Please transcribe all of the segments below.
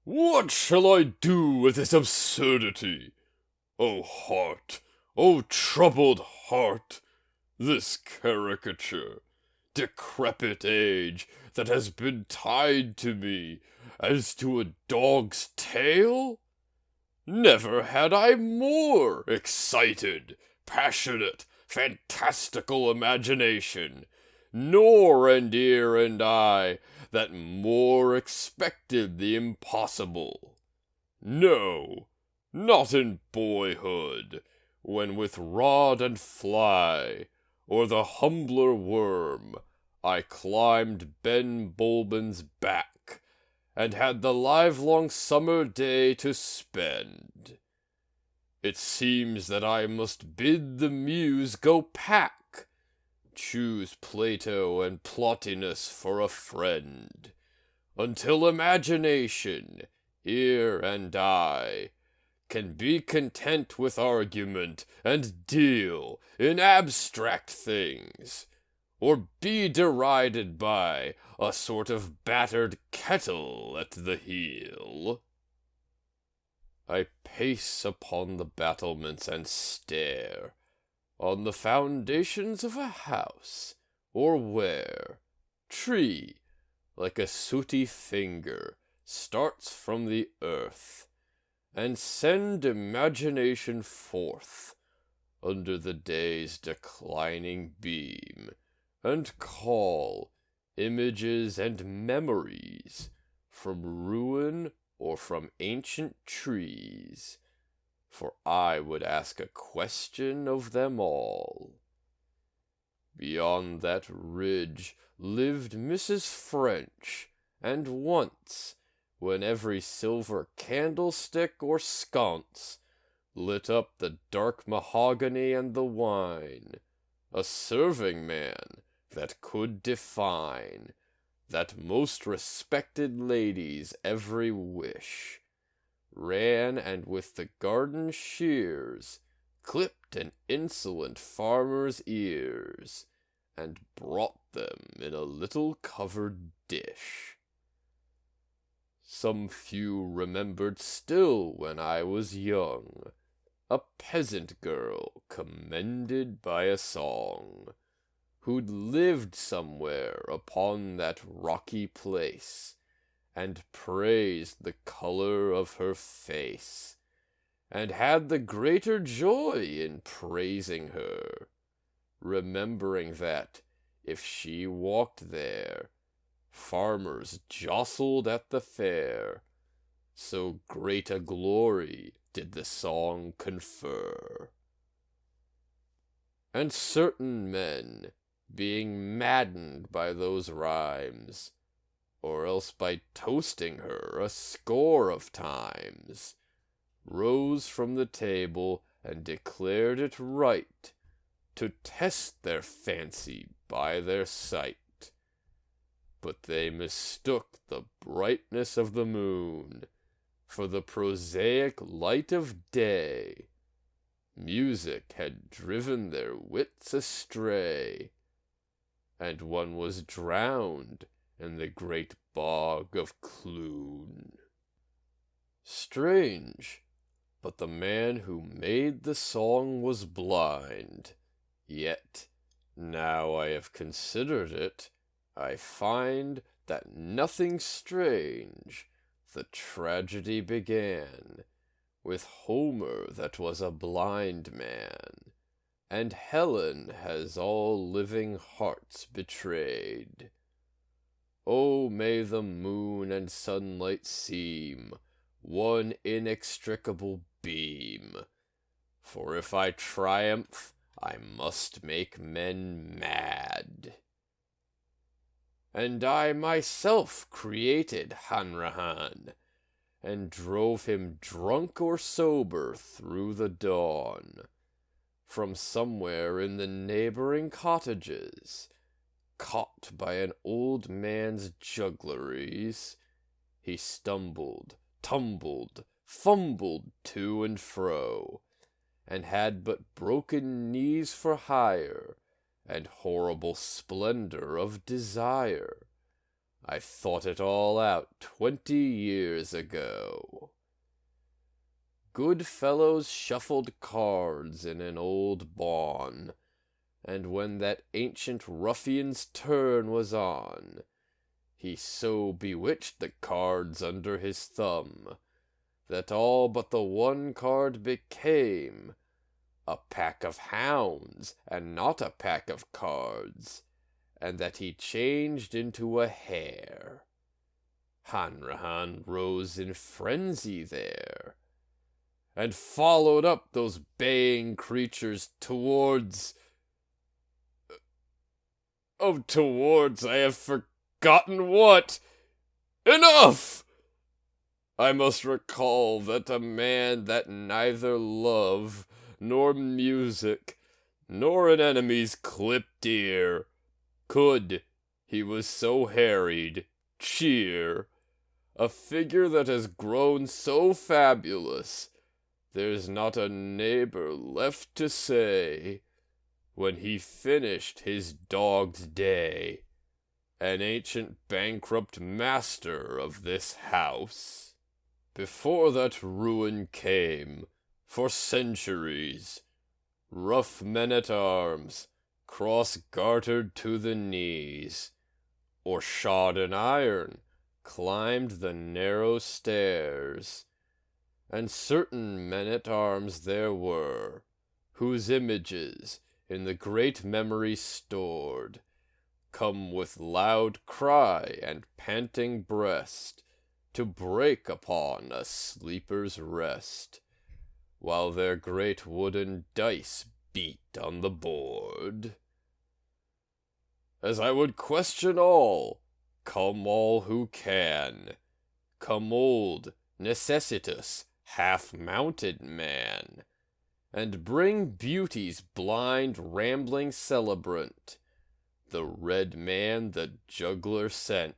What shall I do with this absurdity? O heart, O troubled heart, this caricature, decrepit age that has been tied to me as to a dog's tail? Never had I more excited, passionate, fantastical imagination, nor and ear and eye that more expected the impossible. No, not in boyhood, when with rod and fly, or the humbler worm, I climbed Ben Bulben's back, and had the livelong summer day to spend. It seems that I must bid the muse go pack, choose Plato and Plotinus for a friend, until imagination, ear and eye, can be content with argument and deal in abstract things, or be derided by a sort of battered kettle at the heel. I pace upon the battlements and stare on the foundations of a house, or where tree, like a sooty finger, starts from the earth, and send imagination forth under the day's declining beam, and call images and memories from ruin or from ancient trees, for I would ask a question of them all. Beyond that ridge lived Mrs. French, and once, when every silver candlestick or sconce lit up the dark mahogany and the wine, a serving man that could define that most respected lady's every wish, ran and with the garden shears clipped an insolent farmer's ears, and brought them in a little covered dish. Some few remembered still when I was young, a peasant girl commended by a song, who'd lived somewhere upon that rocky place, and praised the color of her face, and had the greater joy in praising her, remembering that, if she walked there, farmers jostled at the fair, so great a glory did the song confer. And certain men, being maddened by those rhymes, or else by toasting her a score of times, rose from the table and declared it right to test their fancy by their sight. But they mistook the brightness of the moon for the prosaic light of day. Music had driven their wits astray, and one was drowned in the great bog of Clune. Strange, but the man who made the song was blind, yet, now I have considered it, I find that nothing strange. The tragedy began with Homer that was a blind man, and Helen has all living hearts betrayed. Oh, may the moon and sunlight seem one inextricable beam, for if I triumph, I must make men mad. And I myself created Hanrahan, and drove him drunk or sober through the dawn, from somewhere in the neighboring cottages, caught by an old man's juggleries, he stumbled, tumbled, fumbled to and fro, and had but broken knees for hire, and horrible splendor of desire, I thought it all out 20 years ago. Good fellows shuffled cards in an old bawn, and when that ancient ruffian's turn was on, he so bewitched the cards under his thumb, that all but the one card became a pack of hounds and not a pack of cards, and that he changed into a hare. Hanrahan rose in frenzy there, and followed up those baying creatures towards... towards I have forgotten what! Enough! I must recall that a man that neither love, nor music, nor an enemy's clipped ear, could, he was so harried, cheer, a figure that has grown so fabulous, there's not a neighbor left to say, when he finished his dog's day, an ancient bankrupt master of this house. Before that ruin came, for centuries, rough men-at-arms, cross-gartered to the knees, or shod in iron, climbed the narrow stairs, and certain men-at-arms there were, whose images, in the great memory stored, come with loud cry and panting breast, to break upon a sleeper's rest, while their great wooden dice beat on the board. As I would question all, come all who can, come old, necessitous, half-mounted man, and bring beauty's blind rambling celebrant, the red man the juggler sent,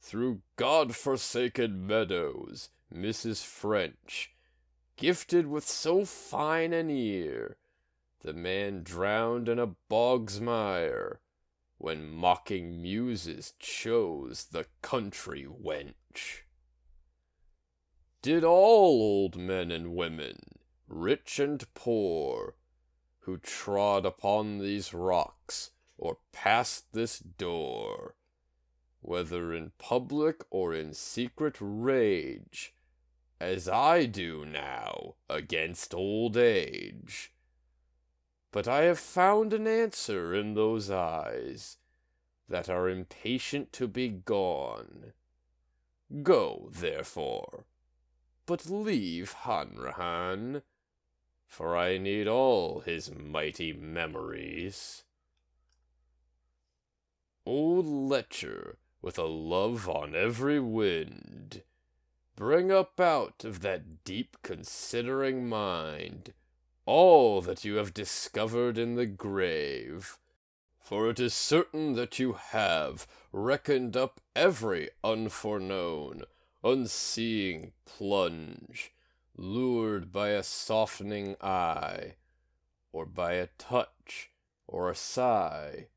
through God-forsaken meadows, Mrs. French, gifted with so fine an ear, the man drowned in a bog's mire, when mocking muses chose the country wench. Did all old men and women, rich and poor, who trod upon these rocks, or passed this door, whether in public or in secret rage, as I do now against old age. But I have found an answer in those eyes that are impatient to be gone. Go, therefore, but leave Hanrahan, for I need all his mighty memories. Old lecher, with a love on every wind, bring up out of that deep considering mind all that you have discovered in the grave, for it is certain that you have reckoned up every unforeknown, unseeing plunge, lured by a softening eye, or by a touch, or a sigh,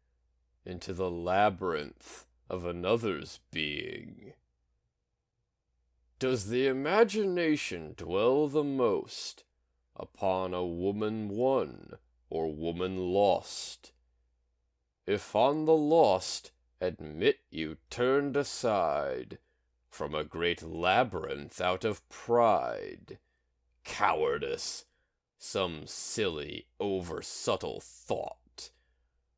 into the labyrinth of another's being. Does the imagination dwell the most upon a woman won or woman lost? If on the lost, admit you turned aside from a great labyrinth out of pride, cowardice, some silly, over-subtle thought,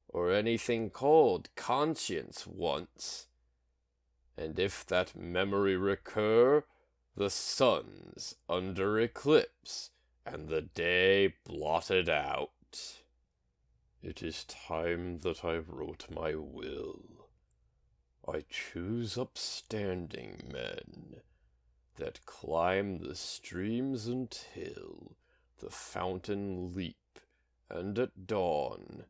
or anything called conscience once, and if that memory recur, the sun's under eclipse, and the day blotted out. It is time that I wrote my will. I choose upstanding men, that climb the streams until the fountain leap, and at dawn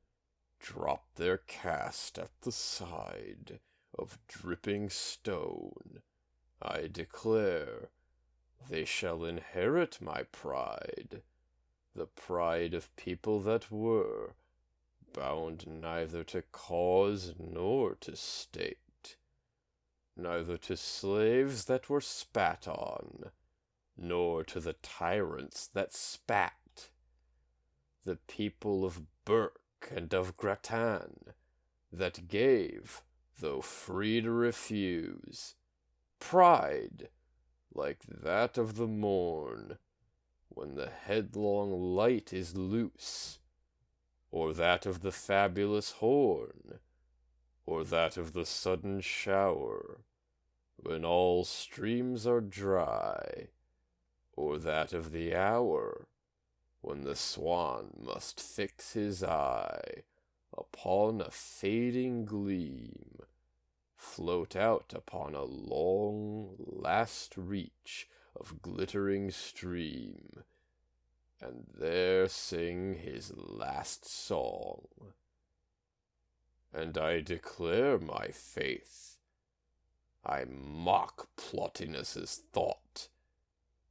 drop their cast at the side of dripping stone. I declare they shall inherit my pride, the pride of people that were bound neither to cause nor to state, neither to slaves that were spat on, nor to the tyrants that spat. The people of Burke and of Grattan, that gave, though free to refuse, pride, like that of the morn, when the headlong light is loose, or that of the fabulous horn, or that of the sudden shower, when all streams are dry, or that of the hour, when the swan must fix his eye upon a fading gleam, float out upon a long last reach of glittering stream, and there sing his last song. And I declare my faith, I mock Plotinus's thought,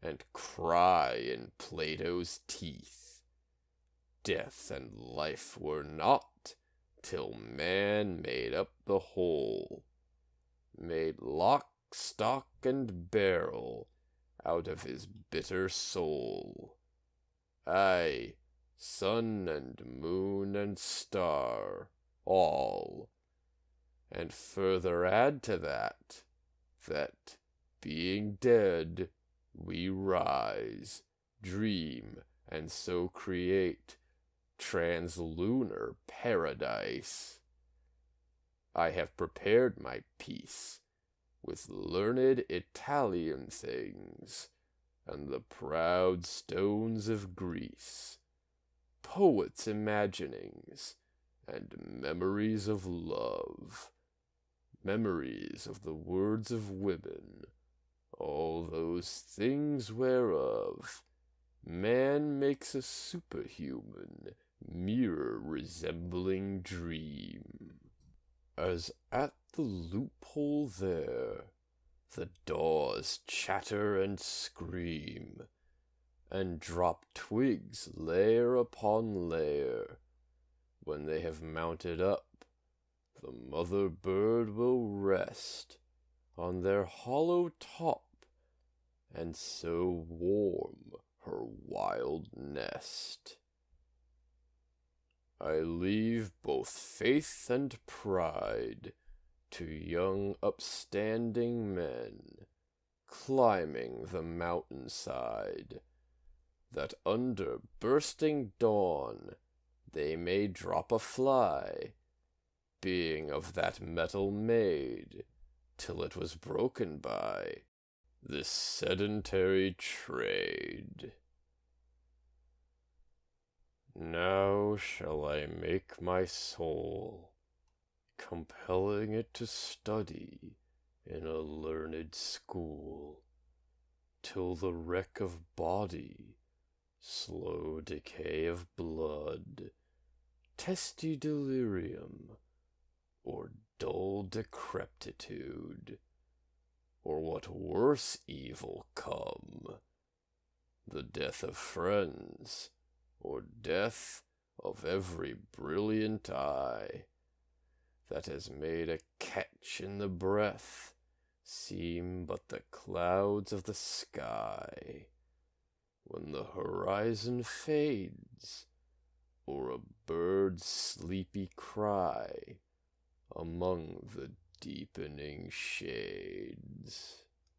and cry in Plato's teeth, death and life were not, till man made up the whole, made lock, stock, and barrel out of his bitter soul. Aye, sun and moon and star, all, and further add to that, being dead, we rise, dream, and so create translunar paradise. I have prepared my peace with learned Italian things, and the proud stones of Greece, poets' imaginings, and memories of love, memories of the words of women, all those things whereof man makes a superhuman, mirror-resembling dream. As at the loophole there, the daws chatter and scream, and drop twigs layer upon layer. When they have mounted up, the mother bird will rest on their hollow top, and so warm her wild nest. I leave both faith and pride to young upstanding men, climbing the mountainside, that under bursting dawn they may drop a fly, being of that metal made, till it was broken by this sedentary trade. Now shall I make my soul, compelling it to study in a learned school, till the wreck of body, slow decay of blood, testy delirium, or dull decrepitude, or what worse evil come, the death of friends, or death of every brilliant eye, that has made a catch in the breath seem but the clouds of the sky, when the horizon fades, or a bird's sleepy cry among the deepening shades.